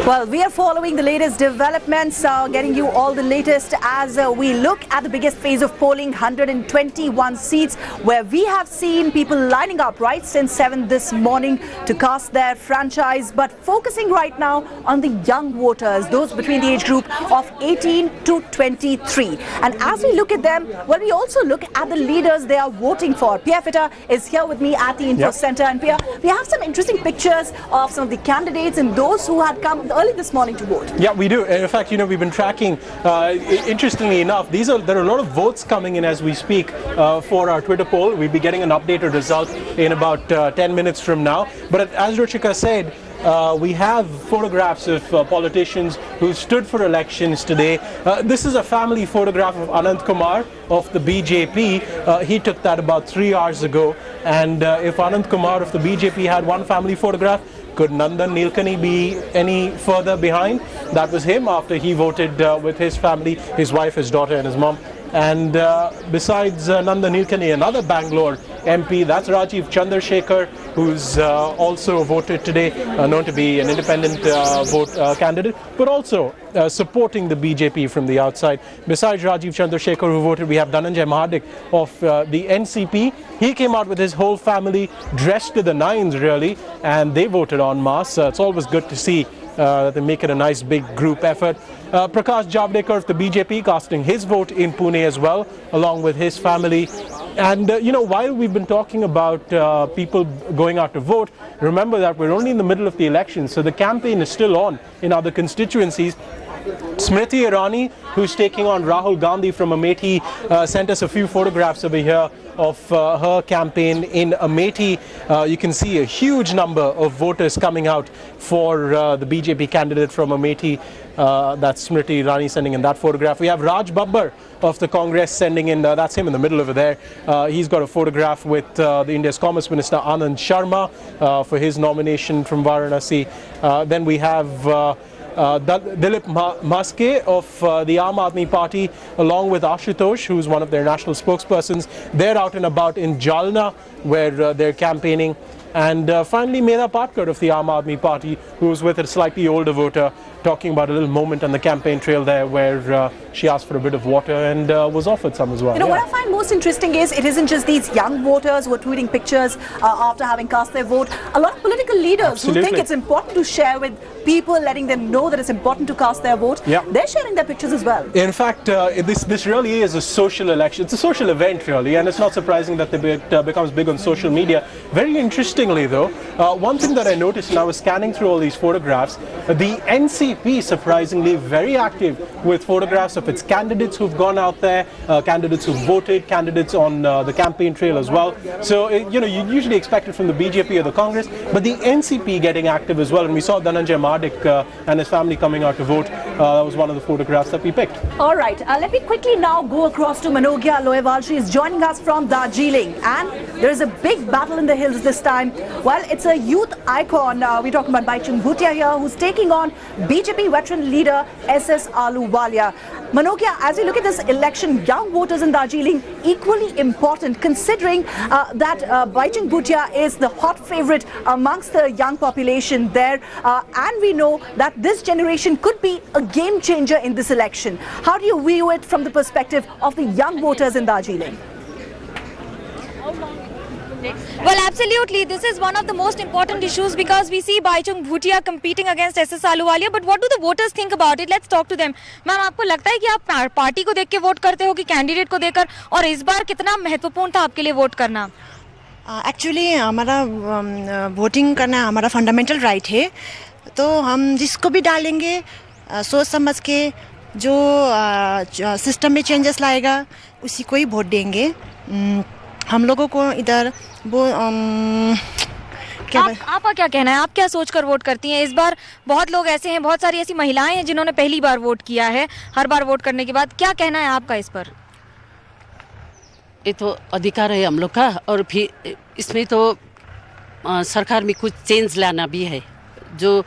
Well, we are following the latest developments, getting you all the latest as we look at the biggest phase of polling, 121 seats, where we have seen people lining up right since 7 this morning to cast their franchise, but focusing right now on the young voters, those between the age group of 18 to 23. And as we look at them, well, we also look at the leaders they are voting for. Pierre Fitter is here with me at the Info Center. And Pierre, we have some interesting pictures of some of the candidates and those who had come early this morning to vote. Yeah, we do. In fact, we've been tracking, interestingly enough, there are a lot of votes coming in as we speak for our Twitter poll. We'll be getting an updated result in about 10 minutes from now. But as Ruchika said, we have photographs of politicians who stood for elections today. This is a family photograph of Anand Kumar of the BJP. He took that about 3 hours ago. And if Anand Kumar of the BJP had one family photograph, could Nandan Nilekani be any further behind? That was him after he voted with his family, his wife, his daughter and his mom. And besides Nandan Nilekani, another Bangalore MP, that's Rajiv Chandrasekhar, who's also voted today, known to be an independent candidate, but also supporting the BJP from the outside. Besides Rajiv Chandrasekhar, who voted, we have Dhananjay Mahadik of the NCP. He came out with his whole family dressed to the nines, really, and they voted en masse. It's always good to see they make it a nice big group effort. Prakash Javadekar of the BJP casting his vote in Pune as well, along with his family. And while we've been talking about people going out to vote, remember that we're only in the middle of the election, so the campaign is still on in other constituencies. Smriti Irani, who's taking on Rahul Gandhi from Amethi, sent us a few photographs over here of her campaign in Amethi. You can see a huge number of voters coming out for the BJP candidate from Amethi. That's Smriti Irani sending in that photograph. We have Raj Babbar of the Congress sending in, that's him in the middle over there. He's got a photograph with the India's Commerce Minister Anand Sharma for his nomination from Varanasi. Then we have Dilip Maske of the Aam Aadmi Party, along with Ashutosh, who's one of their national spokespersons. They're out and about in Jalna, where they're campaigning. And finally, Meera Patkar of the Aam Aadmi Party, who's with a slightly older voter, talking about a little moment on the campaign trail there where she asked for a bit of water and was offered some as well. What I find most interesting is it isn't just these young voters who are tweeting pictures after having cast their vote. A lot of political leaders who think it's important to share with people, letting them know that it's important to cast their vote. They're sharing their pictures as well. In fact, this really is a social election. It's a social event, really, and it's not surprising that it becomes big on social media. Very interestingly, though, one thing that I noticed when I was scanning through all these photographs, the NCP surprisingly very active with photographs of its candidates who've gone out there, candidates who've voted, candidates on the campaign trail as well. So, you usually expect it from the BJP or the Congress, but the NCP getting active as well. And we saw Dhananjay Mahadik and his family coming out to vote. That was one of the photographs that we picked. All right, let me quickly now go across to Manogya Loewal. She is joining us from Darjeeling, and there is a big battle in the hills this time. Well, it's a youth icon. We're talking about Baichung Bhutia here, who's taking on BJP veteran leader SS Ahluwalia. Manogya, as we look at this election, young voters in Darjeeling equally important, considering that Baichung Bhutia is the hot favorite amongst the young population there, and we know that this generation could be a game changer in this election. How do you view it from the perspective of the young voters in Darjeeling? Well, absolutely. This is one of the most important issues because we see Baichung Bhutia competing against SS Ahluwalia. But what do the voters think about it? Let's talk to them. Ma'am, आपको लगता है कि आप party को देख के vote करते हो कि कैंडिडेट को देखकर, और इस बार कितना महत्वपूर्ण था आपके लिए वोट करना? एक्चुअली हमारा वोटिंग करना हमारा फंडामेंटल राइट है, तो हम जिसको भी डालेंगे सोच समझ के जो सिस्टम में चेंजेस लाएगा उसी को ही वोट देंगे. हम लोगों को इधर वो आपका क्या कहना है? आप क्या सोचकर वोट करती हैं? इस बार बहुत लोग ऐसे हैं, बहुत सारी ऐसी महिलाएं हैं जिन्होंने पहली बार वोट किया है हर बार वोट करने के बाद. क्या कहना है आपका इस पर? ये तो अधिकार है हम लोग का, और फिर इसमें तो सरकार में कुछ चेंज लाना भी है. जो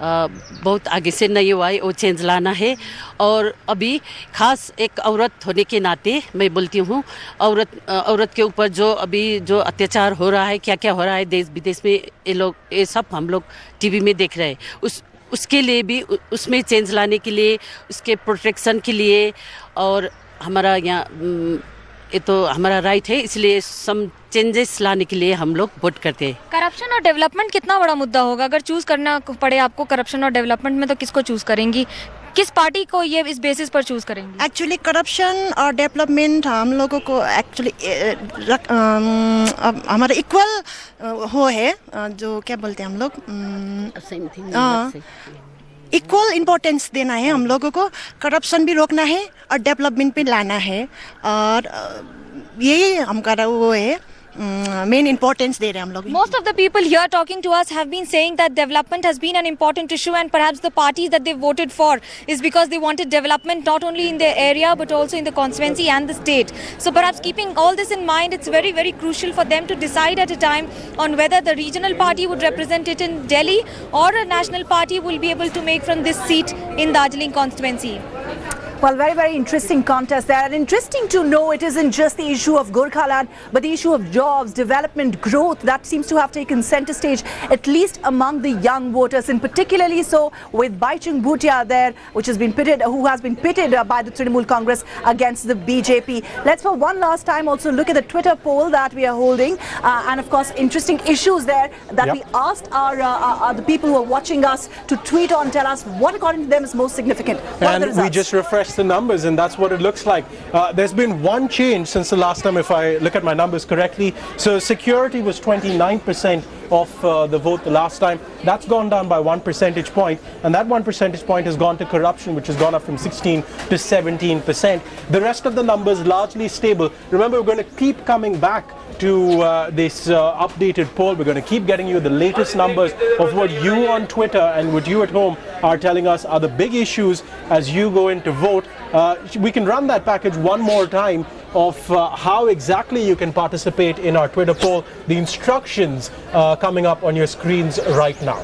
बहुत आगे से नहीं हुआ है वो चेंज लाना है. और अभी खास एक औरत होने के नाते मैं बोलती हूँ, औरत के ऊपर जो अभी जो अत्याचार हो रहा है, क्या क्या हो रहा है देश विदेश में, ये सब हम लोग टीवी में देख रहे हैं. उसके लिए भी उसमें चेंज लाने के लिए, उसके प्रोटेक्शन के लिए, और हमारा यहाँ ये तो हमारा राइट है, इसलिए सम चेंजेस लाने के लिए हम लोग वोट करते हैं। करप्शन और डेवलपमेंट कितना बड़ा मुद्दा होगा? अगर चूज करना पड़े आपको करप्शन और डेवलपमेंट में, तो किसको चूज करेंगी? किस पार्टी को ये इस बेसिस पर चूज करेंगी? एक्चुअली करप्शन और डेवलपमेंट हम लोगों को एक्चुअली हमारा इक्वल हो है, जो क्या बोलते हैं हम लोग, सेम थिंग, इक्वल इम्पोर्टेंस देना है हम लोगों को। करप्शन भी रोकना है और डेवलपमेंट भी लाना है, और यही हमारा वो है, मेन इम्पोर्टेंस दे रहे हैं हम लोग। Most of the people here talking to us have been saying that development has been an important issue, and perhaps the parties that they voted for is because they wanted development not only in their area but also in the constituency and the state. So perhaps keeping all this in mind, it's very, very crucial for them to decide at a time on whether the regional party would represent it in Delhi or a national party will be able to make from this seat in Darjeeling constituency. Well, very, very interesting contest there. And interesting to know it isn't just the issue of Gorkhaland, but the issue of jobs, development, growth that seems to have taken center stage, at least among the young voters, and particularly so with Baichung Bhutia there, which has been pitted, who has been pitted by the Trinamool Congress against the BJP. Let's for one last time also look at the Twitter poll that we are holding. And of course, interesting issues there that we asked our the people who are watching us to tweet on, tell us what according to them is most significant. What are the And we results? just refreshed the numbers, and that's what it looks like. There's been one change since the last time, if I look at my numbers correctly. So security was 29% of the vote the last time. That's gone down by 1 percentage point, and that 1 percentage point has gone to corruption, which has gone up from 16 to 17%. The rest of the numbers largely stable. Remember, we're going to keep coming back to this updated poll. We're going to keep getting you the latest numbers of what you on Twitter and what you at home are telling us are the big issues as you go in to vote. We can run that package one more time of how exactly you can participate in our Twitter poll. The instructions coming up on your screens right now.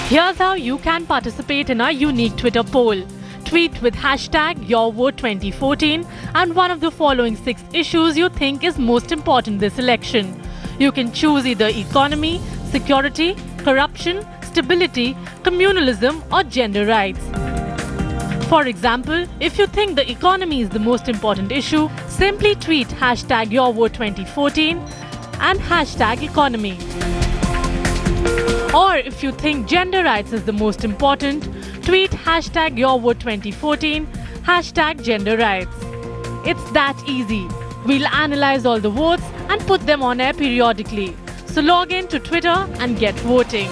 Here's how you can participate in our unique Twitter poll. Tweet with hashtag YourVote2014 and one of the following 6 issues you think is most important this election. You can choose either economy, security, corruption, stability, communalism or gender rights. For example, if you think the economy is the most important issue, simply tweet hashtag YourVote2014 and hashtag economy. Or if you think gender rights is the most important, tweet hashtag YourVote2014, hashtag gender rights. It's that easy. We'll analyze all the votes and put them on air periodically. So log in to Twitter and get voting.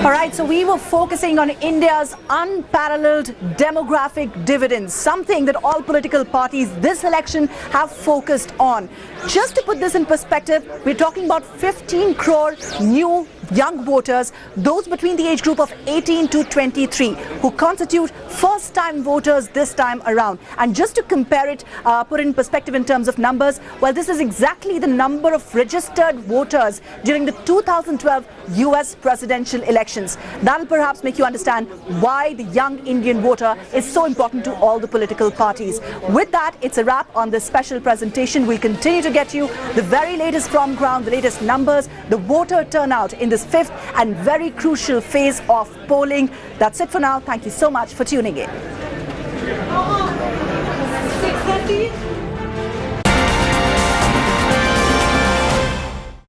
All right, so we were focusing on India's unparalleled demographic dividends, something that all political parties this election have focused on. Just to put this in perspective, we're talking about 15 crore new young voters, those between the age group of 18 to 23, who constitute first-time voters this time around. And just to compare it, put it in perspective in terms of numbers, well, this is exactly the number of registered voters during the 2012 US presidential elections. That'll perhaps make you understand why the young Indian voter is so important to all the political parties. With that, it's a wrap on this special presentation. We'll continue to get you the very latest from ground, the latest numbers, the voter turnout in this 5th and very crucial phase of polling. That's it for now. Thank you so much for tuning in.